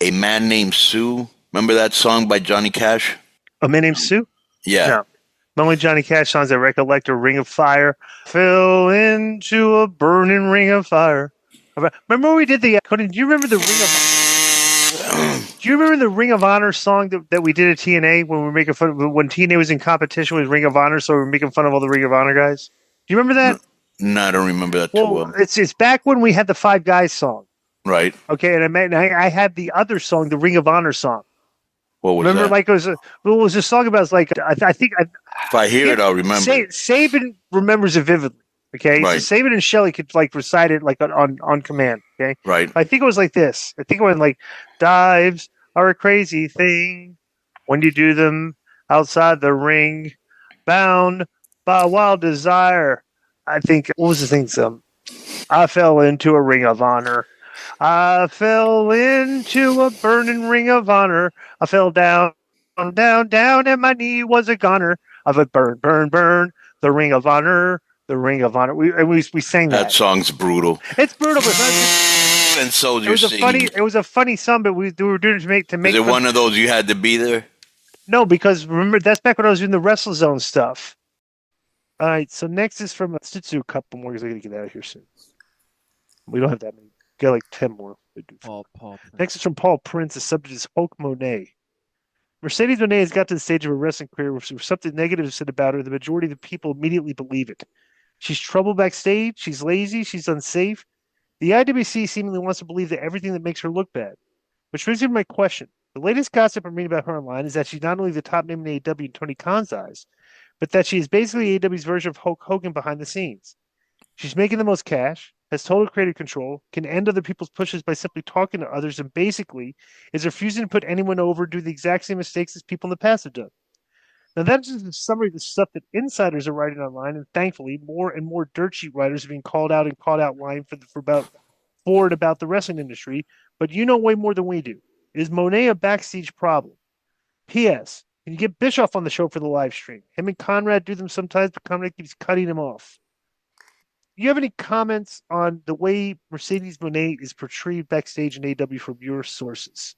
A Man Named Sue. Remember that song by Johnny Cash? A Man Named Sue? Yeah. No. The only Johnny Cash songs I recollect are Ring of Fire. Fell into a burning ring of fire. Remember when we did the Konnan, do you remember the Ring of Do you remember the Ring of Honor song that we did at TNA when we were making fun of when TNA was in competition with Ring of Honor, so we were making fun of all the Ring of Honor guys? Do you remember that? No, I don't remember that too well. It's back when we had the Five Guys song. Right. Okay, and I had the other song, the Ring of Honor song. What was remember, that? like it was a song about like I think if I hear it, I'll remember. Saban remembers it vividly. Okay, right. So Saban and Shelley could like recite it like on command. Okay, right. I think it was like this. I think it went like, dives are a crazy thing when you do them outside the ring, bound by a wild desire. I think what was the thing? I fell into a ring of honor. I fell into a burning ring of honor. I fell down, and my knee was a goner. Of a burn, the ring of honor, the ring of honor. We sang that. That song's brutal. It's brutal, but not and soldiers singing. It was a funny song, but we were doing it to make. Is it one of those you had to be there? No, because remember that's back when I was doing the Wrestle Zone stuff. All right, so next is from let's do a couple more because I got to get out of here soon. We don't have that many. Got like 10 more. Paul Next is from Paul Prince. The subject is Hulk Moné. Mercedes Moné has got to the stage of her wrestling career where something negative is said about her. The majority of the people immediately believe it. She's trouble backstage. She's lazy. She's unsafe. The IWC seemingly wants to believe that everything that makes her look bad. Which brings me to my question. The latest gossip I'm reading about her online is that she's not only the top name in AEW in Tony Khan's eyes, but that she is basically AEW's version of Hulk Hogan behind the scenes. She's making the most cash, has total creative control, can end other people's pushes by simply talking to others, and basically is refusing to put anyone over, do the exact same mistakes as people in the past have done. Now, that's just a summary of the stuff that insiders are writing online, and thankfully, more and more dirt sheet writers are being called out line for and about the wrestling industry, but you know way more than we do. Is Moné a backstage problem? P.S. Can you get Bischoff on the show for the live stream? Him and Conrad do them sometimes, but Conrad keeps cutting him off. Do you have any comments on the way Mercedes Moné is portrayed backstage in AEW from your sources?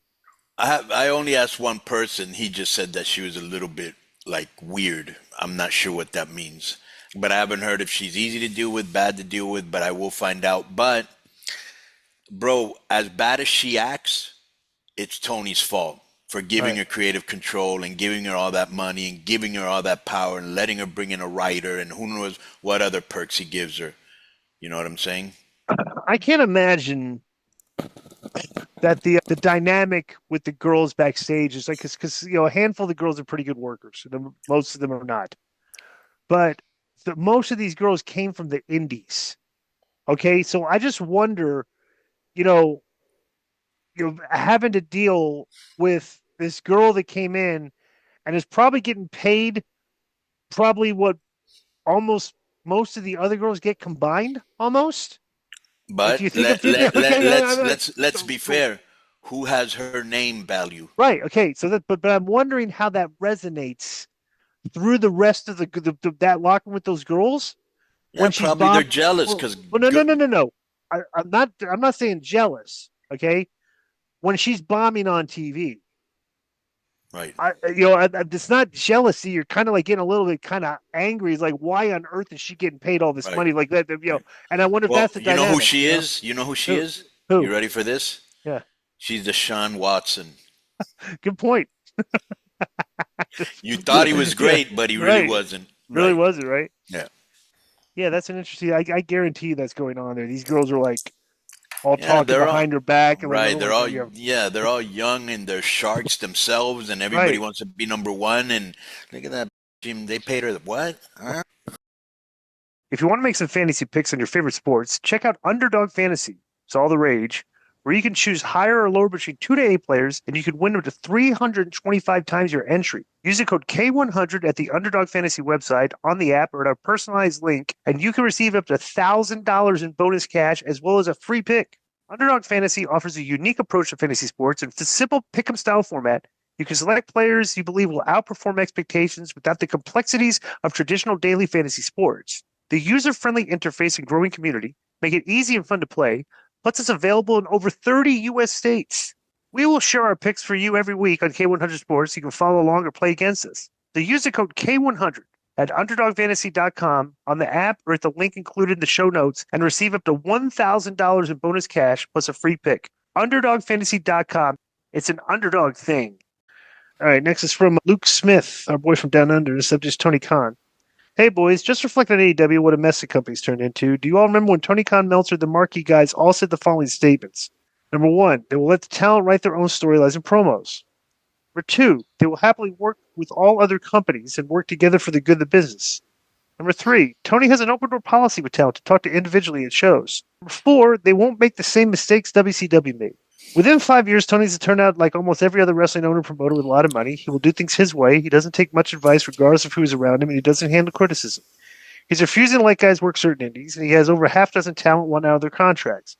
I only asked one person. He just said that she was a little bit like weird. I'm not sure what that means. But I haven't heard if she's easy to deal with, bad to deal with, but I will find out. But, bro, as bad as she acts, it's Tony's fault for giving her creative control and giving her all that money and giving her all that power and letting her bring in a writer and who knows what other perks he gives her. You know what I'm saying? I can't imagine that the dynamic with the girls backstage is like because a handful of the girls are pretty good workers, and most of them are not. But most of these girls came from the indies. Okay, so I just wonder, having to deal with this girl that came in and is probably getting paid what almost most of the other girls get combined almost. But let's be fair. Who has her name value? Right. Okay. So but I'm wondering how that resonates through the rest of that locker with those girls. Yeah, when probably they're jealous because. No. I'm not saying jealous. Okay. When she's bombing on TV. Right. It's not jealousy. You're kind of like getting a little bit kind of angry. It's like, why on earth is she getting paid all this money like that? And I wonder if that's the dynamic. You know who she is? You know who she is? Who? You ready for this? Yeah. She's Deshaun Watson. Good point. You thought he was great, but he really wasn't. Really wasn't, right? Yeah. Yeah, that's an interesting. I guarantee you that's going on there. These girls are like all talking behind her back. And right. They're all young and they're sharks themselves, and everybody wants to be number one. And look at that. They paid her what? Huh? If you want to make some fantasy picks on your favorite sports, check out Underdog Fantasy. It's all the rage, where you can choose higher or lower between 2 to 8 players, and you can win up to 325 times your entry. Use the code K100 at the Underdog Fantasy website, on the app, or at a personalized link, and you can receive up to $1,000 in bonus cash as well as a free pick. Underdog Fantasy offers a unique approach to fantasy sports, and it's a simple pick-em style format. You can select players you believe will outperform expectations without the complexities of traditional daily fantasy sports. The user-friendly interface and growing community make it easy and fun to play, plus it's available in over 30 U.S. states. We will share our picks for you every week on K100 Sports. You can follow along or play against us. So use the code K100 at UnderdogFantasy.com on the app or at the link included in the show notes and receive up to $1,000 in bonus cash plus a free pick. UnderdogFantasy.com. It's an underdog thing. All right, next is from Luke Smith, our boy from Down Under. The subject is Tony Khan. Hey, boys, just reflect on AEW what a mess the company's turned into. Do you all remember when Tony Khan, Meltzer, the marquee guys all said the following statements? Number one, they will let the talent write their own storylines and promos. Number two, they will happily work with all other companies and work together for the good of the business. Number three, Tony has an open door policy with talent to talk to individually at shows. Number four, they won't make the same mistakes WCW made. Within 5 years, Tony's turned out like almost every other wrestling owner and promoter with a lot of money. He will do things his way. He doesn't take much advice regardless of who's around him, and he doesn't handle criticism. He's refusing to let guys work certain indies, and he has over half dozen talent want out of their contracts.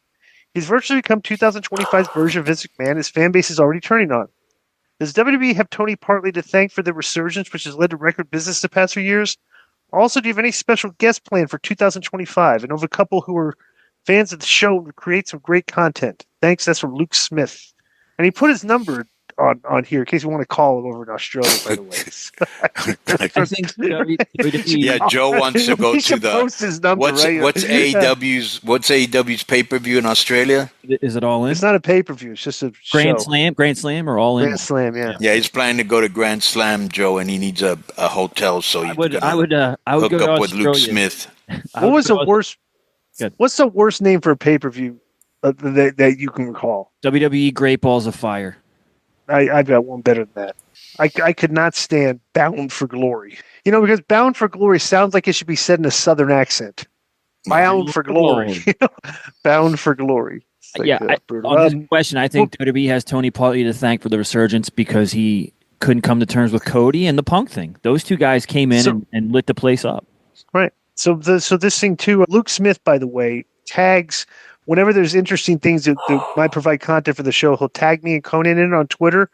He's virtually become 2025's version of Vince McMahon. His fan base is already turning on him. Does WWE have Tony partly to thank for the resurgence, which has led to record business the past few years? Also, do you have any special guest plan for 2025? And of a couple who are fans of the show to create some great content. Thanks. That's from Luke Smith. And he put his number on here in case you want to call him over in Australia, by the way. I think Yeah, Joe wants to go He to should the post his number, what's right? AEW's pay-per-view in Australia? is it all in? It's not a pay-per-view. It's just a Grand show. Slam, or all in? Grand Slam, yeah. Yeah, he's planning to go to Grand Slam, Joe, and he needs a hotel, so I he's would gonna go hook to up with Luke Australia. Smith. What was the worst? Good. What's the worst name for a pay-per-view that you can recall? WWE Great Balls of Fire. I've got one better than that. I could not stand Bound for Glory. You know, because Bound for Glory sounds like it should be said in a Southern accent. Bound for Glory. Bound for Glory. Like, brutal. On this question, I think WWE has Tony partly to thank for the resurgence because he couldn't come to terms with Cody and the Punk thing. Those two guys came in and lit the place up. Right. So this thing too, Luke Smith, by the way, tags whenever there's interesting things that might provide content for the show, he'll tag me and Konnan in on Twitter,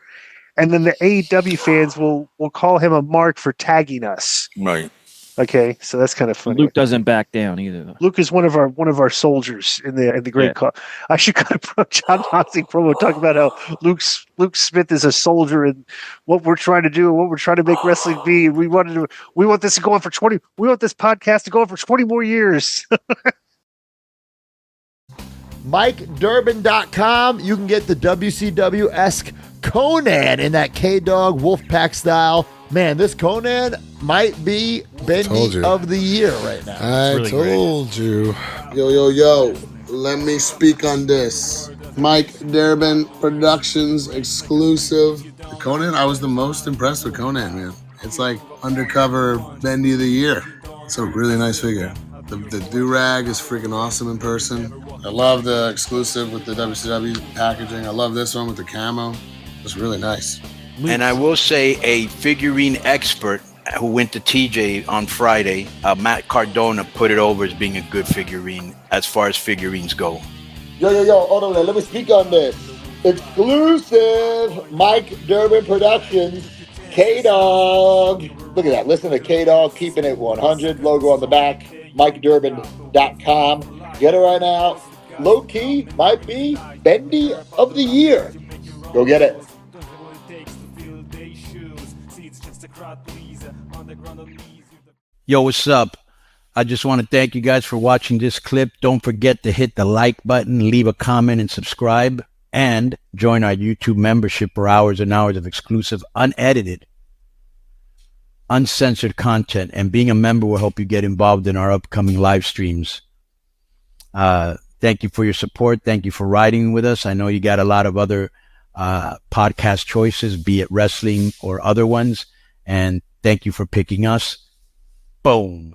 and then the AEW fans will call him a mark for tagging us. Right. Okay, so that's kind of funny. Luke doesn't back down either, though. Luke is one of our soldiers in the great call. I should kind of John Hoxie promo talk about how Luke Smith is a soldier and what we're trying to do and what we're trying to make wrestling be. We want this to go on for 20. We want this podcast to go on for 20 more years. MikeDurbin.com. You can get the WCW-esque Konnan in that K-Dog Wolfpack style. Man, this Konnan might be Bendy of the Year right now. I really told you. Yo. Let me speak on this. Mike Durbin Productions exclusive. The Konnan, I was the most impressed with Konnan, man. It's like undercover Bendy of the Year. It's a really nice figure. The do-rag is freaking awesome in person. I love the exclusive with the WCW packaging. I love this one with the camo. It's really nice. And I will say a figurine expert who went to TJ on Friday, Matt Cardona, put it over as being a good figurine as far as figurines go. Yo, hold on, let me speak on this. Exclusive Mike Durbin Productions, K-Dog. Look at that, listen to K-Dog, keeping it 100, logo on the back, MikeDurbin.com. Get it right now. Low key might be Bendy of the Year. Go get it. Yo, what's up? I just want to thank you guys for watching this clip. Don't forget to hit the like button, leave a comment, and subscribe. And join our YouTube membership for hours and hours of exclusive, unedited, uncensored content. And being a member will help you get involved in our upcoming live streams. Thank you for your support. Thank you for riding with us. I know you got a lot of other podcast choices, be it wrestling or other ones. And thank you for picking us. Boom.